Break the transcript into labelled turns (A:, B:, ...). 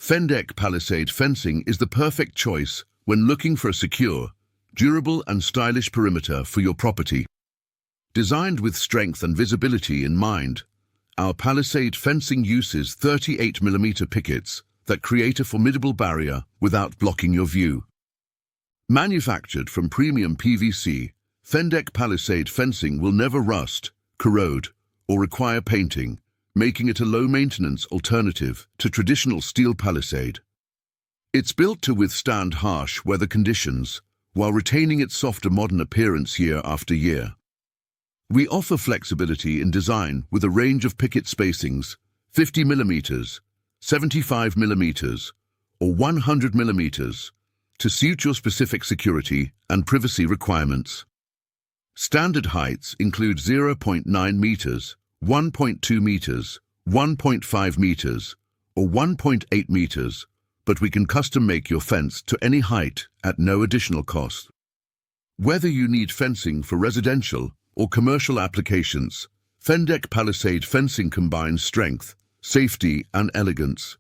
A: Fendeck Palisade Fencing is the perfect choice when looking for a secure, durable and stylish perimeter for your property. Designed with strength and visibility in mind, our Palisade fencing uses 38mm pickets that create a formidable barrier without blocking your view. Manufactured from premium PVC, Fendeck Palisade fencing will never rust, corrode, or require painting, making it a low-maintenance alternative to traditional steel palisade. It's built to withstand harsh weather conditions while retaining its softer modern appearance year after year. We offer flexibility in design with a range of picket spacings, 50mm, 75mm, or 100mm, to suit your specific security and privacy requirements. Standard heights include 0.9 meters, 1.2 meters, 1.5 meters, or 1.8 meters, but we can custom make your fence to any height at no additional cost. Whether you need fencing for residential or commercial applications, Fendeck Palisade fencing combines strength, safety, and elegance,